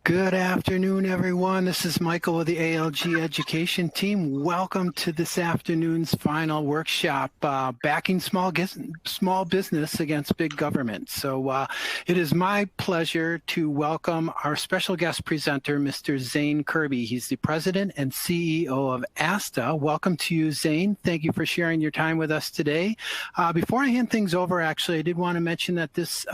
Good afternoon, everyone. This is Michael with the ALG Education Team. Welcome to this afternoon's final workshop, Backing Small Business Against Big Government. So it is my pleasure to welcome our special guest presenter, Mr. Zane Kerby. He's the President and CEO of ASTA. Welcome to you, Zane. Thank you for sharing your time with us today. Before I hand things over, actually, I did want to mention that this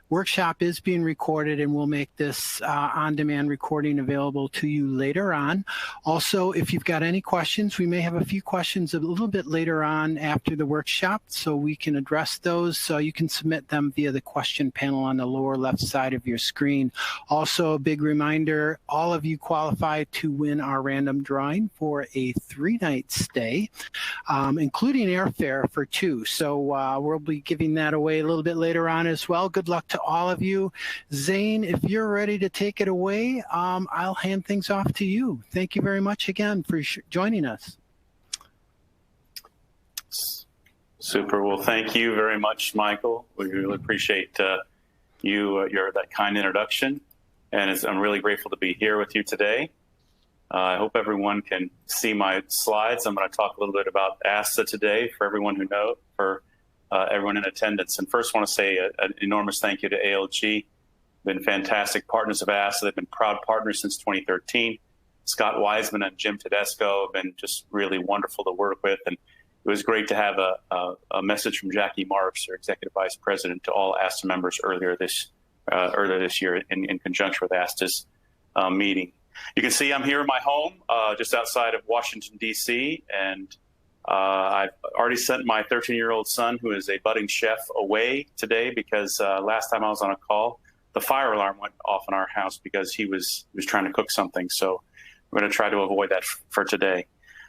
workshop is being recorded, and we'll make this on-demand recording available to you later on. Also, if you've got any questions, we may have a few questions a little bit later on after the workshop, so we can address those. So you can submit them via the question panel on the lower left side of your screen. Also, a big reminder, all of you qualify to win our random drawing for a 3-night stay, including airfare for 2. So we'll be giving that away a little bit later on as well. Good luck to all of you. Zane, if you're ready to take it away, I'll hand things off to you. Thank you very much again for joining us. Super. Well, thank you very much, Michael. We really appreciate your that kind introduction, and I'm really grateful to be here with you today. I hope everyone can see my slides. I'm going to talk a little bit about ASTA today for everyone who knows, for everyone in attendance. And first, I want to say an enormous thank you to ALG. Been fantastic partners of ASTA. They've been proud partners since 2013. Scott Wiseman and Jim Tedesco have been just really wonderful to work with. And it was great to have a message from Jackie Marks, their Executive Vice President, to all ASTA members earlier this year in conjunction with ASTA's meeting. You can see I'm here in my home, just outside of Washington, D.C., and I've already sent my 13-year-old son, who is a budding chef, away today because last time I was on a call, the fire alarm went off in our house because he was trying to cook something. So we're going to try to avoid that for today.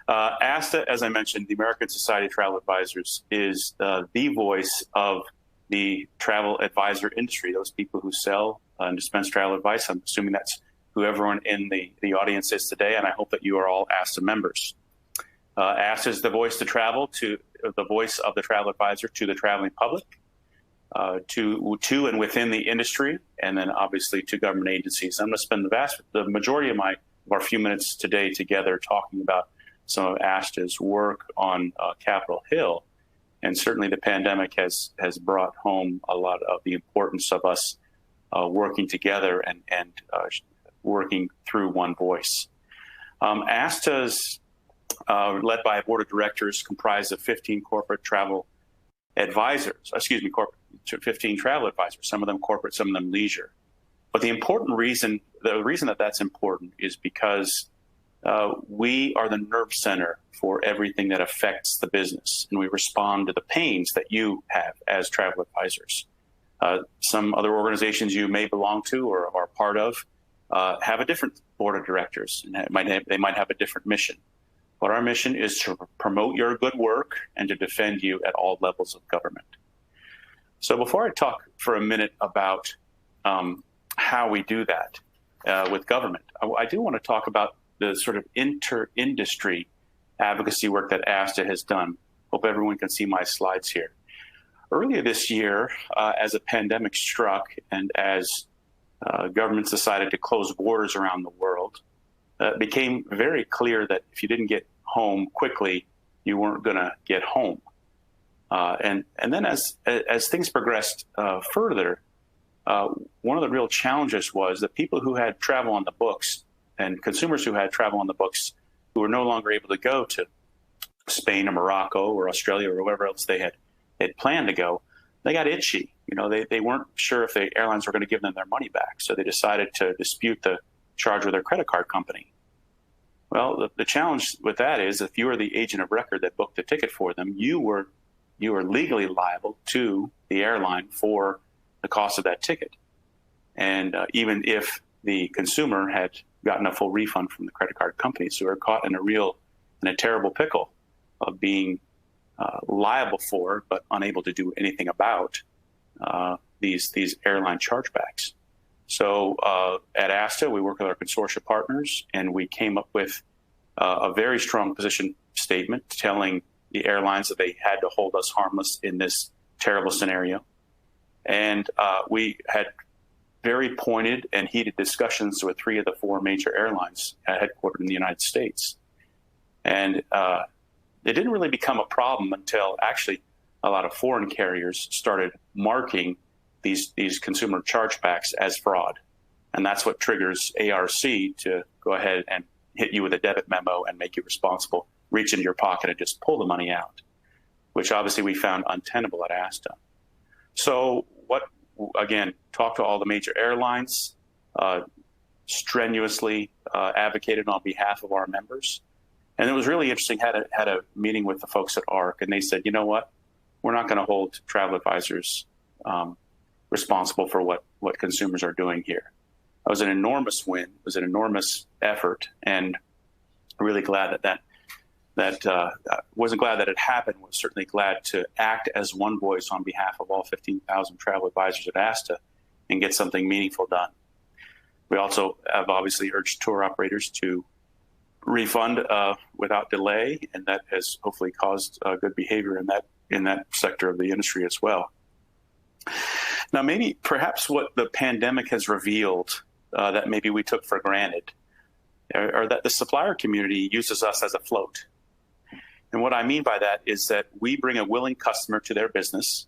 ASTA, as I mentioned, the American Society of Travel Advisors, is the voice of the travel advisor industry, those people who sell and dispense travel advice. I'm assuming that's who everyone in the audience is today, and I hope that you are all ASTA members. ASTA is the voice of the travel advisor to the traveling public, to and within the industry, and then obviously to government agencies. I'm going to spend the majority of our few minutes today together talking about some of ASTA's work on Capitol Hill, and certainly the pandemic has brought home a lot of the importance of us working together and working through one voice. ASTA's led by a board of directors comprised of 15 corporate travel advisors, 15 travel advisors, some of them corporate, some of them leisure. But the reason that that's important is because we are the nerve center for everything that affects the business, and we respond to the pains that you have as travel advisors. Some other organizations you may belong to or are part of have a different board of directors, and they might have a different mission. But our mission is to promote your good work and to defend you at all levels of government. So before I talk for a minute about how we do that with government, I do want to talk about the sort of inter-industry advocacy work that ASTA has done. Hope everyone can see my slides here. Earlier this year, as a pandemic struck and as governments decided to close borders around the world, it became very clear that if you didn't get home quickly, you weren't going to get home. And then as things progressed further, one of the real challenges was that people who had travel on the books and consumers who had travel on the books who were no longer able to go to Spain or Morocco or Australia or wherever else they had planned to go, they got itchy. They weren't sure if the airlines were going to give them their money back. So they decided to dispute the charge with their credit card company. Well, the challenge with that is if you were the agent of record that booked the ticket for them, you were legally liable to the airline for the cost of that ticket. And even if the consumer had gotten a full refund from the credit card company, so we're caught in a terrible pickle of being liable for, but unable to do anything about these airline chargebacks. So at ASTA, we work with our consortia partners, and we came up with a very strong position statement telling the airlines that they had to hold us harmless in this terrible scenario. And we had very pointed and heated discussions with 3 of the 4 major airlines headquartered in the United States. And it didn't really become a problem until actually a lot of foreign carriers started marking these consumer chargebacks as fraud. And that's what triggers ARC to go ahead and hit you with a debit memo and make you responsible, reach into your pocket and just pull the money out, which obviously we found untenable at ASTA. So again, talked to all the major airlines, strenuously advocated on behalf of our members. And it was really interesting, had a meeting with the folks at ARC, and they said, you know what, we're not going to hold travel advisors responsible for what consumers are doing here. It was an enormous win. It was an enormous effort, and really glad that wasn't glad that it happened. Was certainly glad to act as one voice on behalf of all 15,000 travel advisors at ASTA and get something meaningful done. We also have obviously urged tour operators to refund without delay, and that has hopefully caused good behavior in that sector of the industry as well. Now, perhaps what the pandemic has revealed that maybe we took for granted, or that the supplier community uses us as a float. And what I mean by that is that we bring a willing customer to their business.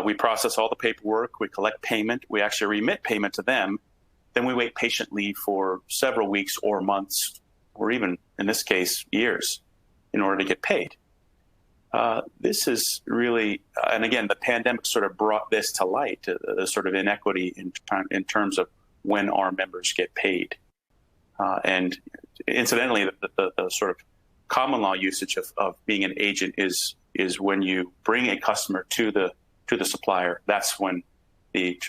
We process all the paperwork, we collect payment, we actually remit payment to them. Then we wait patiently for several weeks or months, or even in this case, years, in order to get paid. This is really, and again, the pandemic sort of brought this to light, the sort of inequity in terms of when our members get paid. And incidentally, the sort of common law usage of being an agent is when you bring a customer to the supplier. That's when the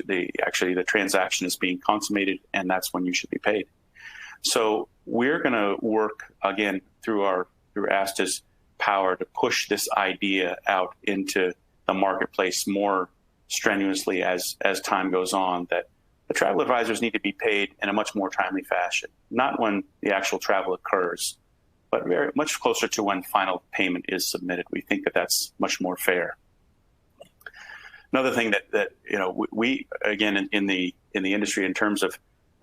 transaction is being consummated, and that's when you should be paid. So we're going to work again through ASTA's power to push this idea out into the marketplace more strenuously as time goes on, that the travel advisors need to be paid in a much more timely fashion, not when the actual travel occurs, but very much closer to when final payment is submitted. We think that that's much more fair. Another thing that we again in the industry in terms of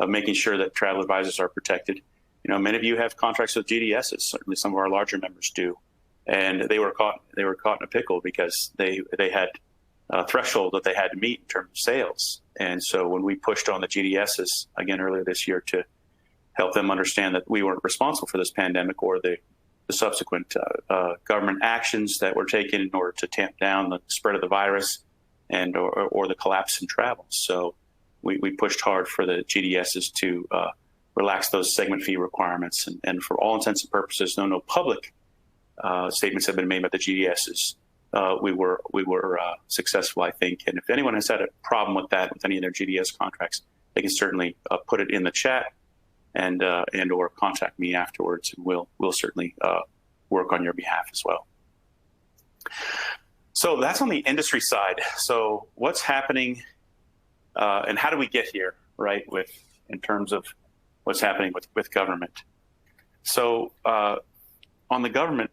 making sure that travel advisors are protected. Many of you have contracts with GDSs. Certainly, some of our larger members do, and they were caught in a pickle because they had a threshold that they had to meet in terms of sales. And so when we pushed on the GDSs again earlier this year to help them understand that we weren't responsible for this pandemic or the subsequent government actions that were taken in order to tamp down the spread of the virus and or the collapse in travel. So we pushed hard for the GDSs to relax those segment fee requirements. And for all intents and purposes, no public statements have been made by the GDSs. We were successful, I think. And if anyone has had a problem with that, with any of their GDS contracts, they can certainly put it in the chat and or contact me afterwards, and we'll certainly work on your behalf as well. So that's on the industry side. So what's happening, and how do we get here, right? In terms of what's happening with government. So on the government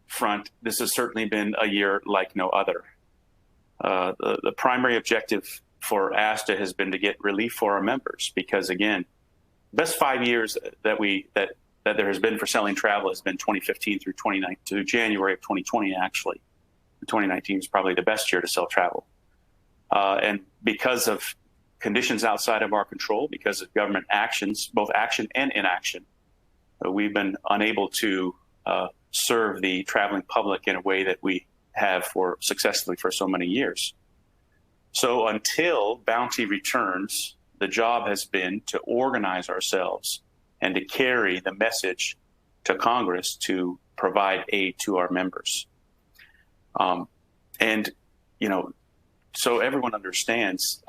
front, this has certainly been a year like no other. The primary objective for ASTA has been to get relief for our members, because again, the best 5 years that there has been for selling travel has been 2015 through January of 2020. Actually, 2019 is probably the best year to sell travel, and because of conditions outside of our control, because of government actions, both action and inaction, we've been unable to serve the traveling public in a way that we have successfully for so many years. So until bounty returns, the job has been to organize ourselves and to carry the message to Congress to provide aid to our members. So everyone understands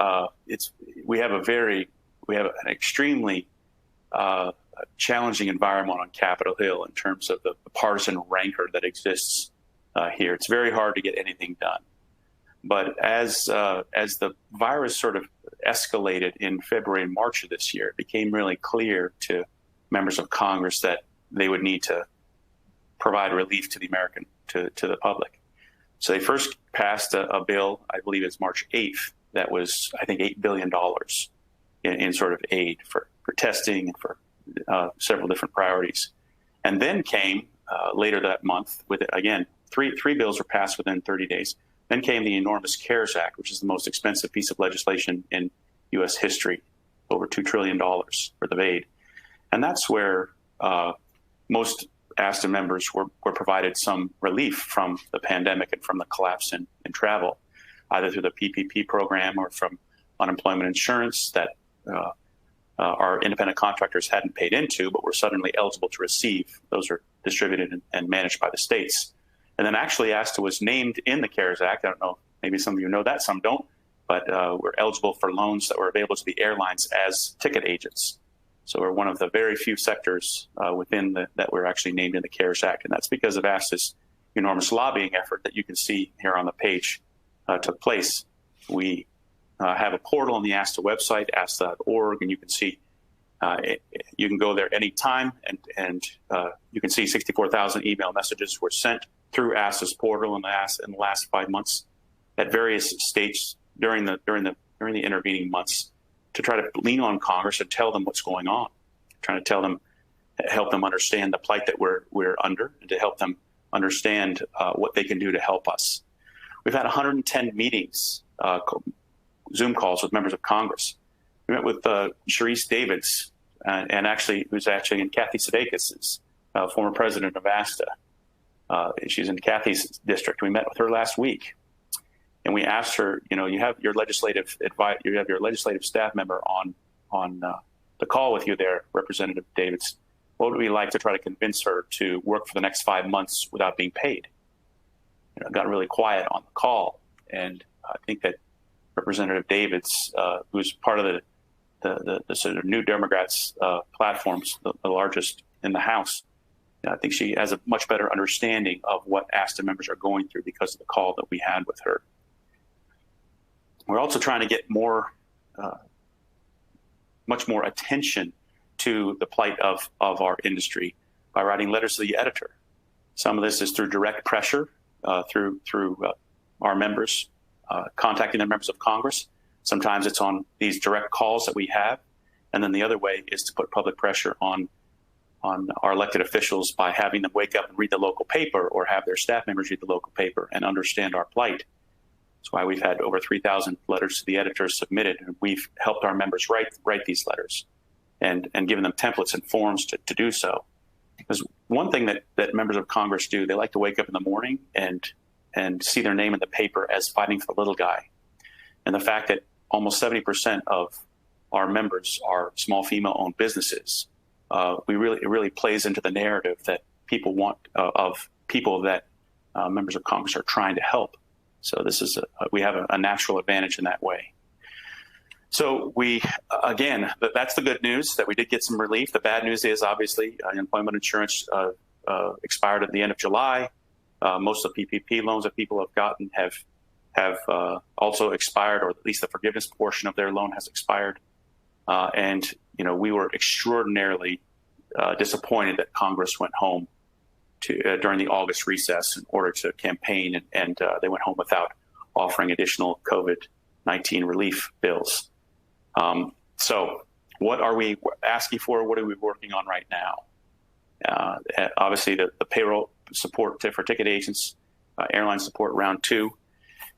we have an extremely challenging environment on Capitol Hill in terms of the partisan rancor that exists here. It's very hard to get anything done. But as the virus sort of escalated in February and March of this year, it became really clear to members of Congress that they would need to provide relief to the public. So they first passed a bill, I believe it's March 8th, that was, I think, $8 billion in sort of aid for testing and for several different priorities. And then came later that month with, again, three bills were passed within 30 days. Then came the enormous CARES Act, which is the most expensive piece of legislation in U.S. history, over $2 trillion worth of aid. And that's where most ASTA members were provided some relief from the pandemic and from the collapse in travel, either through the PPP program or from unemployment insurance that our independent contractors hadn't paid into, but were suddenly eligible to receive. Those are distributed and managed by the states. And then actually ASTA was named in the CARES Act. I don't know, maybe some of you know that, some don't, but we're eligible for loans that were available to the airlines as ticket agents. So we're one of the very few sectors within that we're actually named in the CARES Act. And that's because of ASTA's enormous lobbying effort that you can see here on the page took place. We have a portal on the ASTA website, asta.org, and you can see, you can go there anytime, and you can see 64,000 email messages were sent through ASTA's portal in the last 5 months at various states during the intervening months to try to lean on Congress and tell them what's going on, trying to tell them, help them understand the plight that we're under, and to help them understand what they can do to help us. We've had 110 meetings, Zoom calls with members of Congress. We met with Sharice Davids, who's actually in Kathy Sudeikis' former president of ASTA. She's in Kathy's district. We met with her last week, and we asked her, you have your legislative staff member on the call with you there, Representative Davids. What would we like to try to convince her to work for the next 5 months without being paid? It got really quiet on the call, and I think that Representative Davids, who's part of the sort of New Democrats platforms, the largest in the House, I think she has a much better understanding of what ASTA members are going through because of the call that we had with her. We're also trying to get much more attention to the plight of our industry by writing letters to the editor. Some of this is through direct pressure, through our members, contacting the members of Congress. Sometimes it's on these direct calls that we have. And then the other way is to put public pressure on our elected officials by having them wake up and read the local paper, or have their staff members read the local paper and understand our plight. That's why we've had over 3,000 letters to the editors submitted, and we've helped our members write these letters and given them templates and forms to do so. Because one thing that members of Congress do, they like to wake up in the morning and see their name in the paper as fighting for the little guy. And the fact that almost 70% of our members are small female-owned businesses, it really plays into the narrative that people want of people that members of Congress are trying to help. So we have a natural advantage in that way. So that's the good news, that we did get some relief. The bad news is obviously unemployment insurance expired at the end of July. Most of the PPP loans that people have gotten have also expired, or at least the forgiveness portion of their loan has expired. And we were extraordinarily disappointed that Congress went home during the August recess in order to campaign, and they went home without offering additional COVID-19 relief bills. So what are we asking for? What are we working on right now? Obviously, the payroll support for ticket agents, airline support round 2.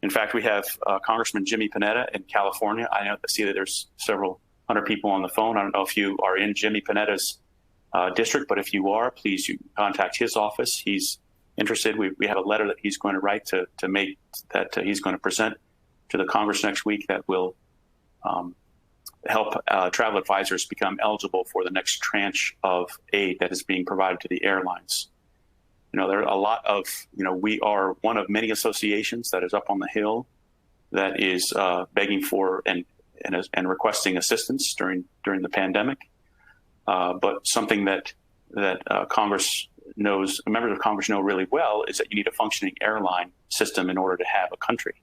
In fact, we have Congressman Jimmy Panetta in California. I see that there's several hundred people on the phone. I don't know if you are in Jimmy Panetta's district, but if you are, please you contact his office. He's interested. We have a letter that he's going to write to make that he's going to present to the Congress next week that will help travel advisors become eligible for the next tranche of aid that is being provided to the airlines. There are a lot of, we are one of many associations that is up on the Hill that is begging for and requesting assistance during the pandemic. But something that Congress knows, members of Congress know really well, is that you need a functioning airline system in order to have a country.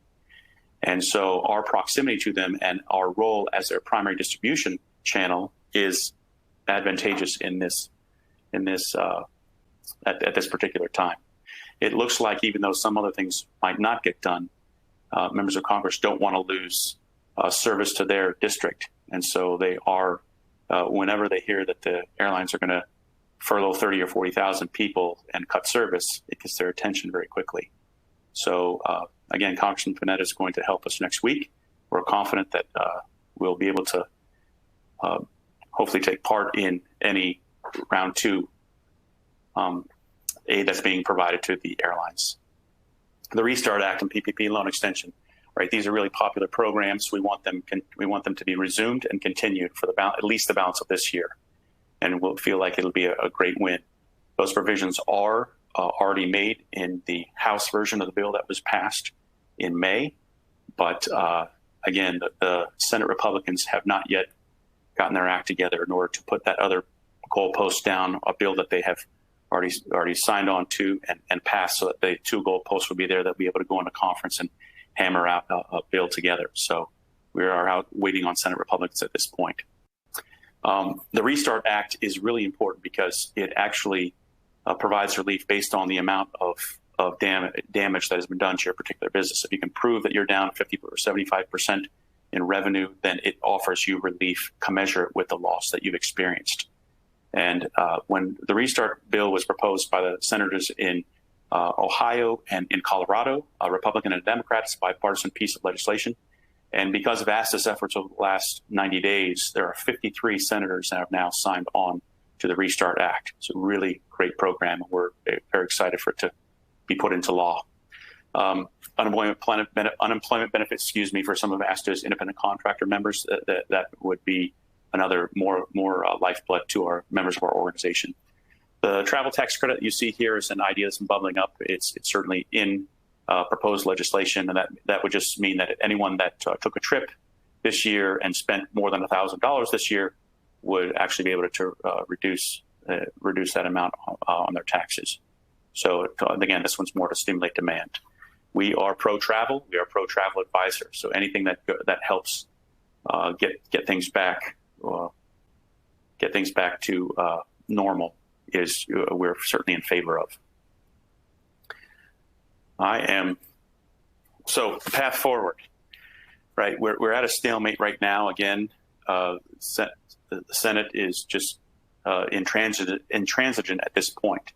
And so our proximity to them and our role as their primary distribution channel is advantageous at this particular time. It looks like, even though some other things might not get done, members of Congress don't want to lose service to their district. And so they are, whenever they hear that the airlines are going to furlough 30 or 40,000 people and cut service, it gets their attention very quickly. So again, Congressman Panetta is going to help us next week. We're confident that we'll be able to hopefully take part in any round two aid that's being provided to the airlines. The Restart Act and PPP loan extension, right? These are really popular programs. We want them to be resumed and continued for at least the balance of this year, and we'll feel like it'll be a great win. Those provisions are already made in the House version of the bill that was passed in May, but again, the Senate Republicans have not yet gotten their act together in order to put that other goalpost down, a bill that they have already signed on to and passed, so that the two goalposts will be there that will be able to go into conference and hammer out a bill together. So we are out waiting on Senate Republicans at this point. The Restart Act is really important because it actually provides relief based on the amount of damage that has been done to your particular business. If you can prove that you're down 50 or 75% in revenue, then it offers you relief commensurate with the loss that you've experienced. And when the Restart bill was proposed by the senators in Ohio and in Colorado, Republican and Democrats, bipartisan piece of legislation. And because of ASTA's efforts over the last 90 days, there are 53 senators that have now signed on to the Restart Act. It's a really great program, and we're very excited for it to be put into law. Unemployment benefits, for some of ASTA's independent contractor members, that would be another more lifeblood to our members of our organization. The travel tax credit you see here is an idea that's been bubbling up. It's certainly in proposed legislation, and that would just mean that anyone that took a trip this year and spent more than $1,000 this year would actually be able to reduce that amount on their taxes. So again, this one's more to stimulate demand. We are pro-travel. We are pro-travel advisor. So anything that helps get things back to normal is we're certainly in favor of. So the path forward, right? We're at a stalemate right now. Again, the Senate is just intransigent at this point.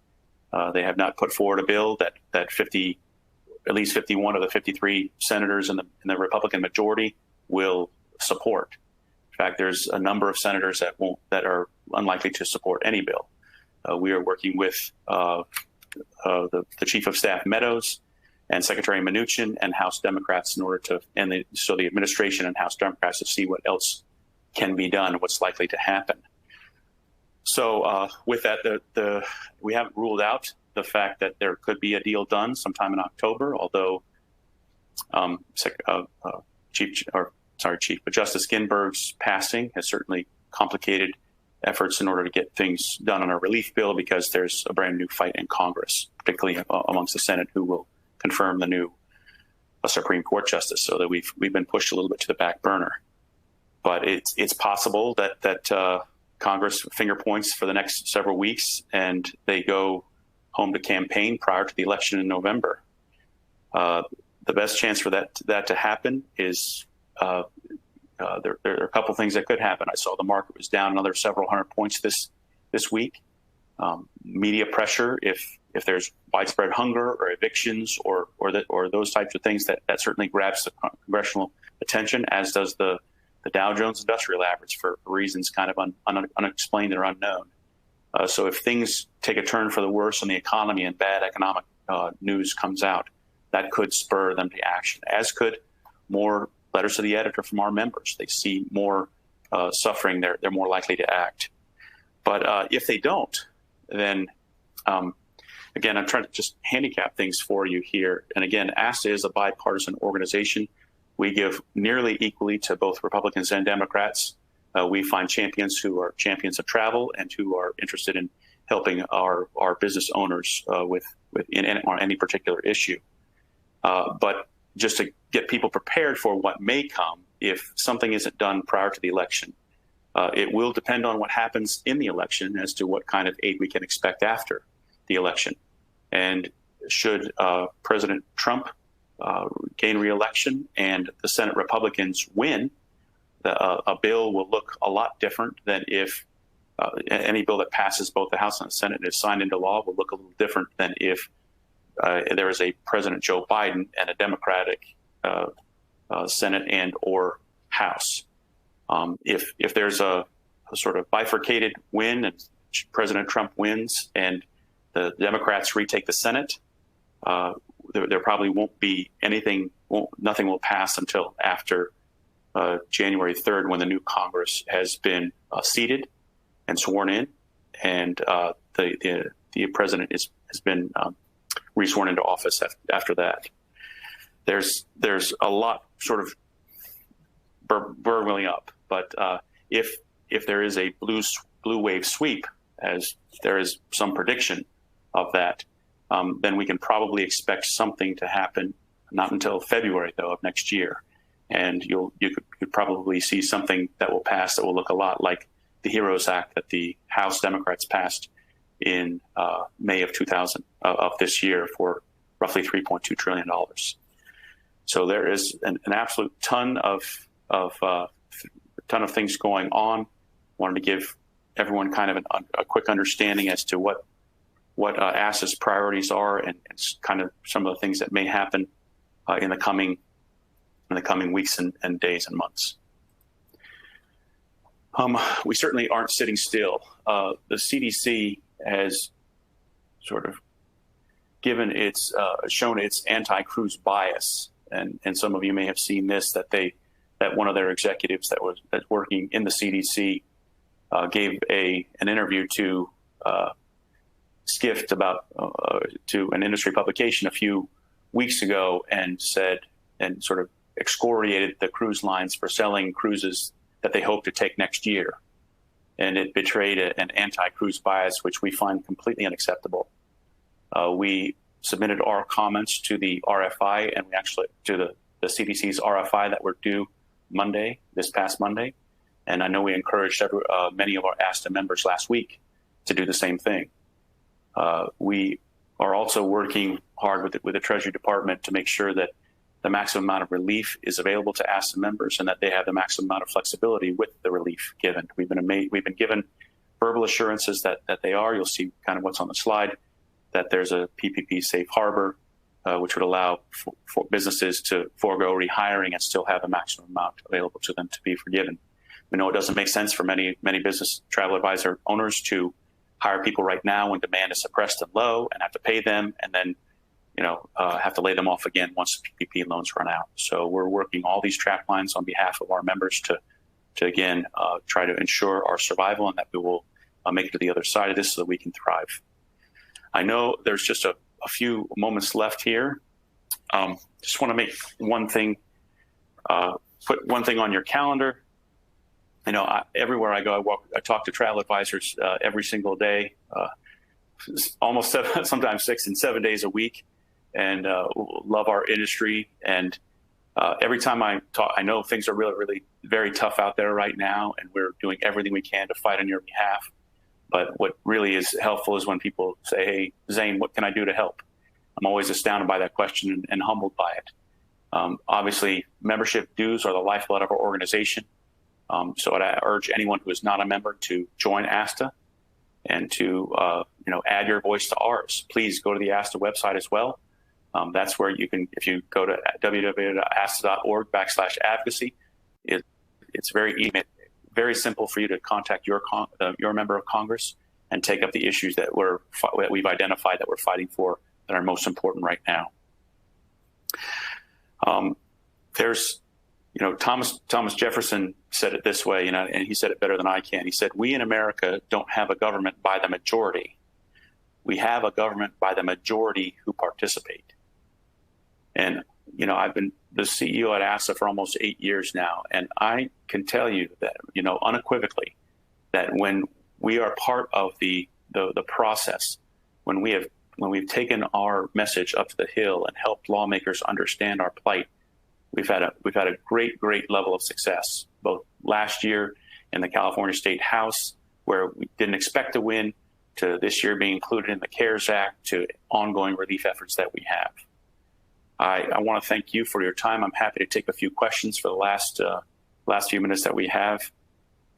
They have not put forward a bill that at least 51 of the 53 senators in the Republican majority will support. In fact, there's a number of senators that are unlikely to support any bill. We are working with the Chief of Staff Meadows and Secretary Mnuchin and House Democrats in order to, so the administration and House Democrats to see what else can be done and what's likely to happen. So with that, we haven't ruled out the fact that there could be a deal done sometime in October, although Justice Ginsburg's passing has certainly complicated efforts in order to get things done on a relief bill, because there's a brand new fight in Congress, particularly amongst the Senate, who will confirm the new Supreme Court justice. So that we've been pushed a little bit to the back burner. But it's possible that Congress finger points for the next several weeks and they go home to campaign prior to the election in November. The best chance for that to happen is there are a couple things that could happen. I saw the market was down another several hundred points this week. Media pressure, if there's widespread hunger or evictions or those types of things, that certainly grabs the congressional attention, as does the Dow Jones Industrial Average for reasons kind of unexplained or unknown. So if things take a turn for the worse in the economy and bad economic news comes out, that could spur them to action, as could more letters to the editor from our members. They see more suffering, they're more likely to act. But if they don't, then again, I'm trying to just handicap things for you here. And again, ASTA is a bipartisan organization. We give nearly equally to both Republicans and Democrats. We find champions who are champions of travel and who are interested in helping our business owners on any particular issue. But just to get people prepared for what may come if something isn't done prior to the election, it will depend on what happens in the election as to what kind of aid we can expect after the election. And should President Trump gain re-election and the Senate Republicans win, a bill will look a lot different than if any bill that passes both the House and the Senate and is signed into law will look a little different than if there is a President Joe Biden and a Democratic Senate and or House. If there's a sort of bifurcated win and President Trump wins and the Democrats retake the Senate, there probably won't be anything. Nothing will pass until after January 3rd, when the new Congress has been seated and sworn in, and the president has been resworn into office after that. There's a lot sort of burling up, but if there is a blue wave sweep, as there is some prediction of that, then we can probably expect something to happen, not until February though of next year, and you could probably see something that will pass that will look a lot like the HEROES Act that the House Democrats passed in May of 2000 of this year for roughly $3.2 trillion. So there is an absolute ton of things going on. Wanted to give everyone kind of a quick understanding as to what ASTA's priorities are and kind of some of the things that may happen in the coming weeks and days and months. We certainly aren't sitting still. The CDC has sort of shown its anti-cruise bias, and some of you may have seen this, that one of their executives that's working in the CDC gave an interview to Skift to an industry publication a few weeks ago, and said and sort of excoriated the cruise lines for selling cruises that they hope to take next year. And it betrayed an anti-cruise bias, which we find completely unacceptable. We submitted our comments to the RFI, and we actually to the CDC's RFI that were due this past Monday. And I know we encouraged many of our ASTA members last week to do the same thing. We are also working hard with the Treasury Department to make sure that the maximum amount of relief is available to ASTA members, and that they have the maximum amount of flexibility with the relief given. We've been given verbal assurances that they are. You'll see kind of what's on the slide, that there's a PPP safe harbor, which would allow for businesses to forego rehiring and still have the maximum amount available to them to be forgiven. We know it doesn't make sense for many business travel advisor owners to hire people right now when demand is suppressed and low, and have to pay them, and then have to lay them off again once the PPP loans run out. So we're working all these trap lines on behalf of our members to again try to ensure our survival, and that we will make it to the other side of this so that we can thrive. I know there's just a few moments left here. Just want to make one thing, put one thing on your calendar. Everywhere I go, I talk to travel advisors every single day, almost sometimes 6 and 7 days a week, and love our industry. And every time I talk, I know things are really, really very tough out there right now, and we're doing everything we can to fight on your behalf. But what really is helpful is when people say, "Hey, Zane, what can I do to help?" I'm always astounded by that question and humbled by it. Obviously, membership dues are the lifeblood of our organization. So I urge anyone who is not a member to join ASTA and to add your voice to ours. Please go to the ASTA website as well. That's where you can, if you go to www.asta.org/advocacy, it's very easy, very simple for you to contact your member of Congress and take up the issues that we've identified that we're fighting for, that are most important right now. There's Thomas Jefferson said it this way, and he said it better than I can. He said, "We in America don't have a government by the majority. We have a government by the majority who participate." And, I've been the CEO at ASTA for almost 8 years now, and I can tell you that, unequivocally, that when we are part of the process, when we've taken our message up to the Hill and helped lawmakers understand our plight, we've had a great level of success, both last year in the California State House, where we didn't expect to win, to this year being included in the CARES Act, to ongoing relief efforts that we have. I want to thank you for your time. I'm happy to take a few questions for the last last few minutes that we have.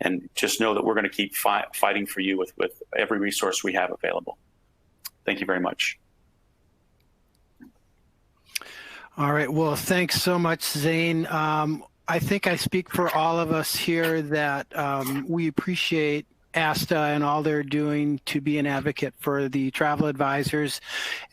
And just know that we're going to keep fighting for you with every resource we have available. Thank you very much. All right. Well, thanks so much, Zane. I think I speak for all of us here that we appreciate ASTA and all they're doing to be an advocate for the travel advisors.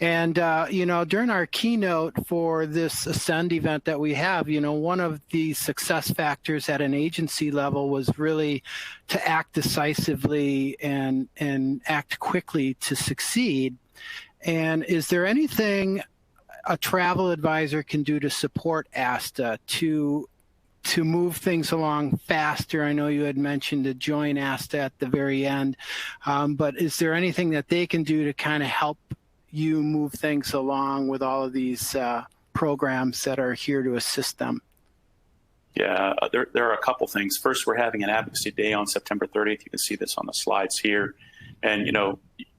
And, during our keynote for this Ascend event that we have, one of the success factors at an agency level was really to act decisively and act quickly to succeed. And is there anything a travel advisor can do to support ASTA to move things along faster? I know you had mentioned to join ASTA at the very end, but is there anything that they can do to kind of help you move things along with all of these programs that are here to assist them? Yeah, there are a couple things. First, we're having an advocacy day on September 30th. You can see this on the slides here. And,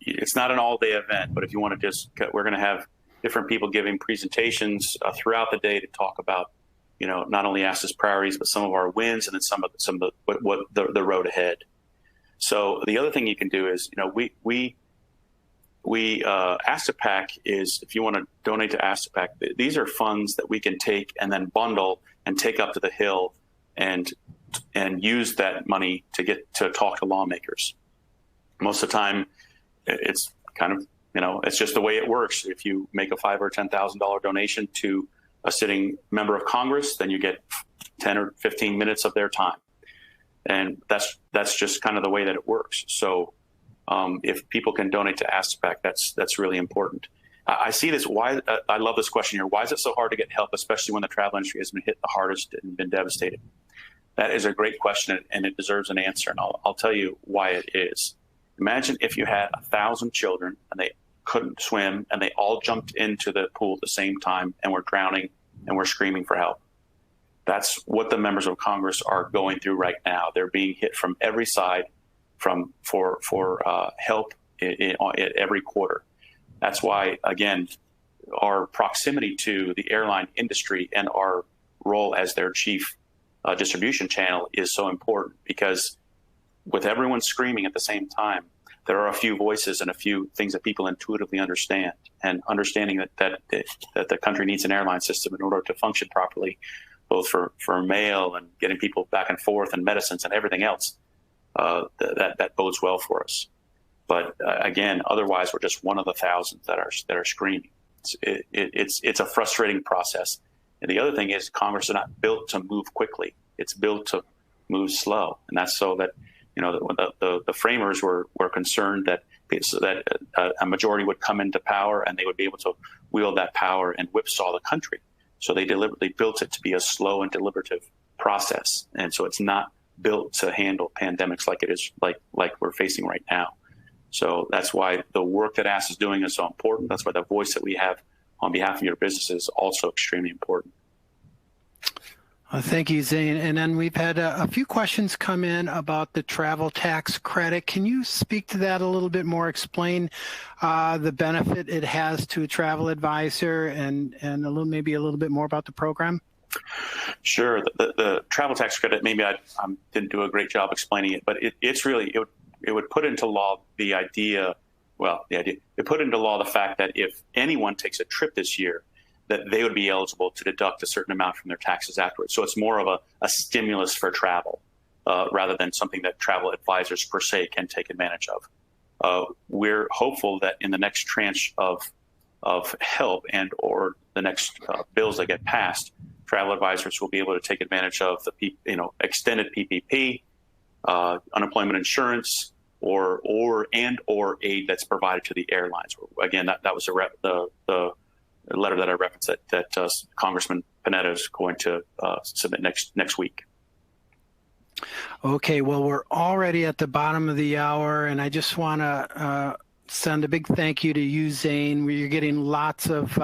it's not an all-day event, but if you want to we're going to have different people giving presentations throughout the day to talk about not only ASTA's priorities, but some of our wins and then some of the road ahead. So the other thing you can do is, ASTA PAC is, if you want to donate to ASTA PAC, these are funds that we can take and then bundle and take up to the Hill and use that money to get to talk to lawmakers. Most of the time, it's kind of, it's just the way it works. If you make a $5,000 or $10,000 donation to a sitting member of Congress, then you get 10 or 15 minutes of their time. And that's just kind of the way that it works. So if people can donate to ASTAPAC, that's really important. I see this. I love this question here. Why is it so hard to get help, especially when the travel industry has been hit the hardest and been devastated? That is a great question, and it deserves an answer. And I'll tell you why it is. Imagine if you had 1,000 children and they couldn't swim and they all jumped into the pool at the same time and were drowning and were screaming for help. That's what the members of Congress are going through right now. They're being hit from every side for help at every quarter. That's why, again, our proximity to the airline industry and our role as their chief distribution channel is so important, because with everyone screaming at the same time, there are a few voices and a few things that people intuitively understand, and understanding that the country needs an airline system in order to function properly, both for mail and getting people back and forth and medicines and everything else. That bodes well for us. But again, otherwise, we're just one of the thousands that are screaming. It's a frustrating process. And the other thing is, Congress is not built to move quickly. It's built to move slow, and that's so that the framers were concerned that a majority would come into power and they would be able to wield that power and whipsaw the country. So they deliberately built it to be a slow and deliberative process, and so it's not built to handle pandemics like it is like we're facing right now. So that's why the work that ASTA is doing is so important. That's why the voice that we have on behalf of your business is also extremely important. Thank you, Zane. And then we've had a few questions come in about the travel tax credit. Can you speak to that a little bit more? Explain the benefit it has to a travel advisor, and maybe a little bit more about the program? Sure. The travel tax credit, maybe I didn't do a great job explaining it, but it would put into law it put into law the fact that if anyone takes a trip this year, that they would be eligible to deduct a certain amount from their taxes afterwards. So it's more of a stimulus for travel rather than something that travel advisors per se can take advantage of. We're hopeful that in the next tranche of help and or the next bills that get passed, travel advisors will be able to take advantage of the extended PPP, unemployment insurance, or aid that's provided to the airlines. Again, that was the letter that I referenced that Congressman Panetta is going to submit next week. Okay, well, we're already at the bottom of the hour, and I just want to send a big thank you to you, Zane, where you're getting lots of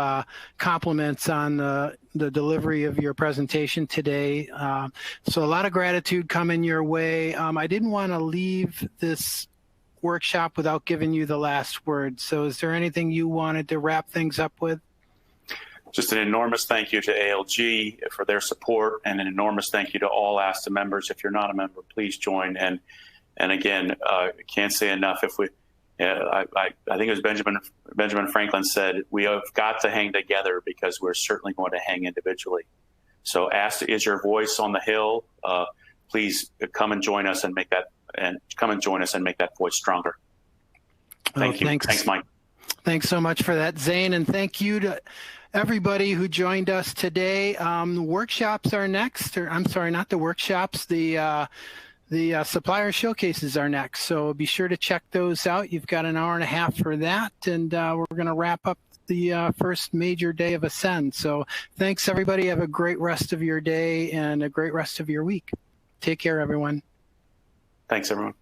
compliments on the delivery of your presentation today. So a lot of gratitude coming your way. I didn't want to leave this workshop without giving you the last word. So is there anything you wanted to wrap things up with? Just an enormous thank you to ALG for their support, and an enormous thank you to all ASTA members. If you're not a member, please join. And again, can't say enough. If we, I think it was Benjamin Franklin said, we have got to hang together because we're certainly going to hang individually. So ASTA is your voice on the Hill. Please come and join us and make that voice stronger. Thank you. Thanks, Mike. Thanks so much for that, Zane, and thank you to everybody who joined us today. The workshops are next, or I'm sorry, not the workshops. The supplier showcases are next, so be sure to check those out. You've got an hour and a half for that, and we're going to wrap up the first major day of Ascend. So thanks, everybody. Have a great rest of your day and a great rest of your week. Take care, everyone. Thanks, everyone.